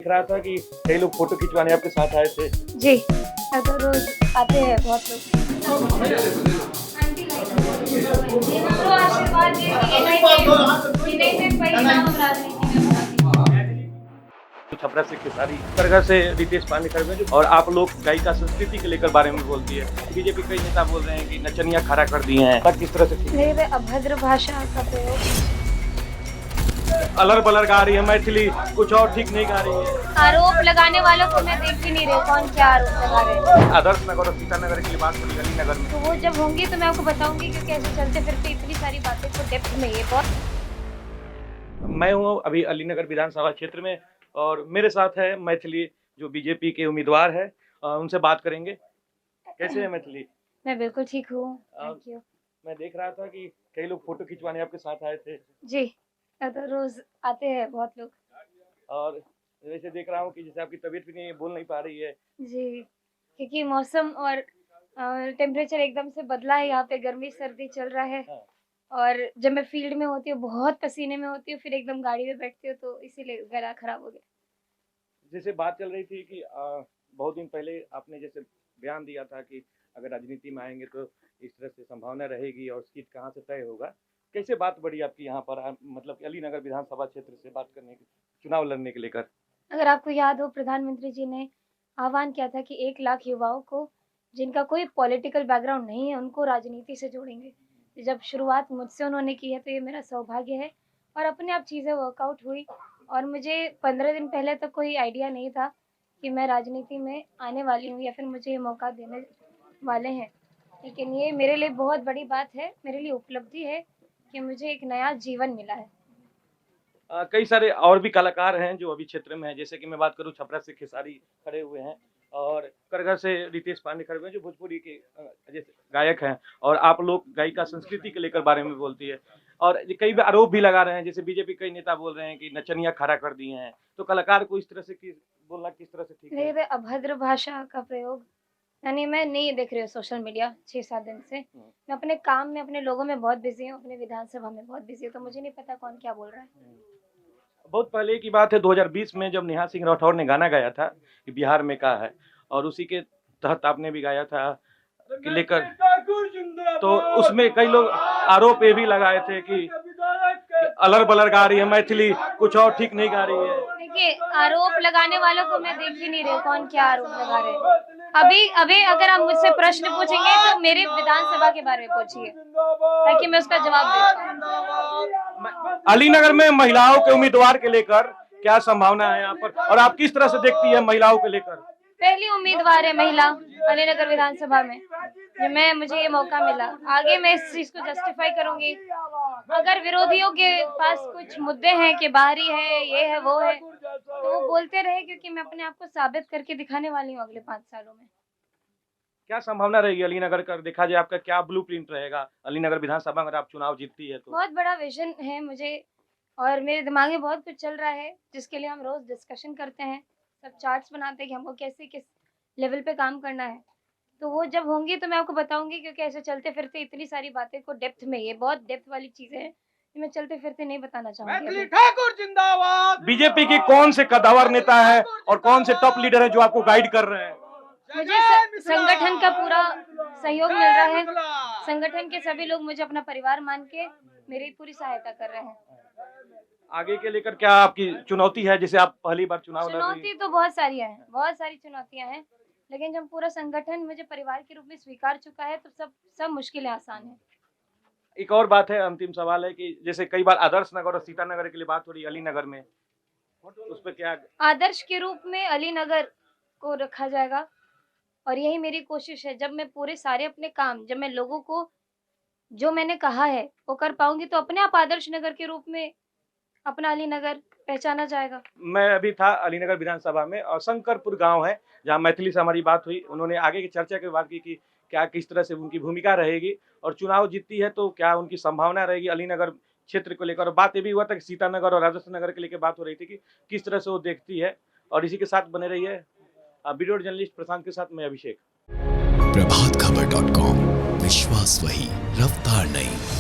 रहा था कि कई लोग फोटो खिंचवाने आपके साथ आए थे। जी, तो रोज आते हैं बहुत लोग। छपरा से खेसारी करगा से रितेश पांडेकर और आप लोग गायिका संस्कृति के लेकर बारे में बोलती है। बीजेपी कई नेता बोल रहे हैं कि नचनिया खड़ा कर दिए हैं, किस तरह से मेरे अभद्र भाषा का प्रयोग, अलर बलर गा रही है, मैथिली कुछ और ठीक नहीं गा रही है। आरोप लगाने वालों को मैं देख ही नहीं रही कौन क्या आरोप लगा रहे हैं। आदर्श नगर और सीतानगर की बात करी अली नगर में, तो वो जब होंगी तो मैं आपको बताऊंगी क्योंकि ऐसे चलते फिरते इतनी सारी बातें को डेप्थ में ये बहुत। मैं हूँ अभी अलीनगर विधानसभा क्षेत्र में और मेरे साथ है मैथिली जो बीजेपी के उम्मीदवार है। उनसे बात करेंगे। कैसे है मैथिली? मैं बिल्कुल ठीक हूँ, थैंक यू। मैं देख रहा था कि कई लोग फोटो खिंचवाने आपके साथ आए थे। जी, तो रोज आते हैं बहुत लोग। और वैसे देख रहा हूँ कि जैसे आपकी तबीयत भी नहीं बोल नहीं पा रही है। जी, क्योंकि मौसम और टेम्परेचर एकदम से बदला है, यहाँ पे गर्मी सर्दी चल रहा है। हाँ। और जब मैं फील्ड में होती हूँ बहुत पसीने में होती हूँ, फिर एकदम गाड़ी में बैठती हूँ तो इसीलिए गला खराब हो गया। जैसे बात चल रही थी कि बहुत दिन पहले आपने जैसे बयान दिया था कि अगर राजनीति में आएंगे तो इस तरह से संभावना रहेगी और सीट कहाँ से तय होगा। कैसे बात बढ़ी आपकी यहाँ पर मतलब कि अलीनगर विधानसभा क्षेत्र से बात करने की, चुनाव लड़ने के लेकर? अगर आपको याद हो, प्रधानमंत्री जी ने आह्वान किया था कि 1 लाख युवाओं को जिनका कोई पॉलिटिकल बैकग्राउंड नहीं है उनको राजनीति से जोड़ेंगे। जब शुरुआत मुझसे उन्होंने की है तो ये मेरा सौभाग्य है और अपने आप चीज़ें वर्कआउट हुई। और मुझे 15 दिन पहले तक कोई आइडिया नहीं था कि मैं राजनीति में आने वाली हूँ या फिर मुझे ये मौका देने वाले हैं। लेकिन ये मेरे लिए बहुत बड़ी बात है, मेरे लिए उपलब्धि है कि मुझे एक नया जीवन मिला है। कई सारे और भी कलाकार हैं जो अभी क्षेत्र में हैं। जैसे कि मैं बात करूं, छपरा से खेसारी खड़े हुए हैं और करगा से रितेश पांडे खड़े हुए हैं जो भोजपुरी के जैसे गायक हैं। और आप लोग गायिका संस्कृति के लेकर बारे में बोलती है और कई बार आरोप भी लगा रहे हैं। जैसे बीजेपी कई नेता बोल रहे हैं कि नचनिया खड़ा कर दिए हैं, तो कलाकार को इस तरह से बोलना किस तरह से ठीक है? मेरे अभद्र भाषा का प्रयोग, यानी मैं नहीं देख रही हूँ सोशल मीडिया 6-7 दिन से। मैं अपने काम में, अपने लोगों में बहुत बिजी हूँ, अपने विधानसभा में बहुत बिजी हूँ, तो मुझे नहीं पता कौन क्या बोल रहा है। बहुत पहले की बात है, 2020 में जब नेहा सिंह राठौर ने गाना गाया था कि बिहार में का है, और उसी के तहत आपने भी गाया था कि लेकर, तो उसमें कई लोग आरोप ये भी लगाए थे कि अलर बलर गा रही है, मैथिली कुछ और ठीक नहीं गा रही है। देखिए, आरोप लगाने वालों को मैं देख ही नहीं रही कौन क्या आरोप लगा रहे हैं। अभी अगर आप मुझसे प्रश्न पूछेंगे तो मेरे विधानसभा के बारे में पूछिए ताकि मैं उसका जवाब दे पाऊँ। अलीनगर में महिलाओं के उम्मीदवार के लेकर क्या संभावना है यहाँ पर, और आप किस तरह से देखती है महिलाओं को लेकर? पहली उम्मीदवार है महिला अलीनगर विधानसभा में, मुझे ये मौका मिला। आगे मैं इस चीज को जस्टिफाई करूंगी। अगर विरोधियों के पास कुछ मुद्दे हैं कि बाहरी है, ये है, वो है, तो वो बोलते रहे, क्योंकि मैं अपने आप को साबित करके दिखाने वाली हूँ अगले 5 सालों में। क्या संभावना रहेगी अलीनगर का? देखा जाए आपका क्या ब्लूप्रिंट रहेगा अलीनगर विधानसभा अगर आप चुनाव जीतती है तो? बहुत बड़ा विजन है मुझे और मेरे दिमाग में बहुत कुछ चल रहा है जिसके लिए हम रोज डिस्कशन करते हैं, सब चार्ट्स बनाते हैं कि हमको कैसे किस लेवल पे काम करना है। तो वो जब होंगी तो मैं आपको बताऊंगी, क्योंकि ऐसे चलते फिरते इतनी सारी बातें को डेप्थ में, ये बहुत डेप्थ वाली चीजें हैं, मैं चलते फिरते नहीं बताना चाहूंगी। ठाकुर जिंदाबाद। बीजेपी की कौन से कदावर नेता है और कौन से टॉप लीडर है जो आपको गाइड कर रहे हैं? मुझे संगठन का पूरा सहयोग मिल रहा है। संगठन के सभी लोग मुझे अपना परिवार मान के मेरी पूरी सहायता कर रहे हैं। आगे के लेकर क्या आपकी चुनौती है? जैसे आप पहली बार चुनाव लड़ रही चुनौती तो बहुत सारी है, बहुत सारी चुनौतियां हैं, लेकिन जब पूरा संगठन मुझे परिवार के रूप में स्वीकार चुका है तो सब मुश्किलें आसान है। एक और बात है, अंतिम सवाल है कि जैसे कई बार आदर्श नगर और सीतानगर के लिए बात हो रही है अलीनगर में, उस पर क्या? आदर्श के रूप में अलीनगर को रखा जाएगा और यही मेरी कोशिश है। जब मैं पूरे सारे अपने काम, जब मैं लोगों को जो मैंने कहा है वो कर पाऊंगी तो अपने आप आदर्श नगर के रूप में अपना अलीनगर पहचाना जाएगा। मैं अभी था अलीनगर विधानसभा में और शंकरपुर गांव है जहां मैथिली से हमारी बात हुई। उन्होंने आगे की चर्चा के बाद की कि क्या किस तरह से उनकी भूमिका रहेगी और चुनाव जीतती है तो क्या उनकी संभावना रहेगी अलीनगर क्षेत्र को लेकर। बात ये भी हुआ था कि सीतानगर और आदर्श नगर के लेकर बात हो रही थी कि किस तरह से वो देखती है। और इसी के साथ बने रही है वीडियो जर्नलिस्ट प्रशांत के साथ मैं अभिषेक। प्रभातखबर.com, विश्वास वही, रफ्तार नहीं।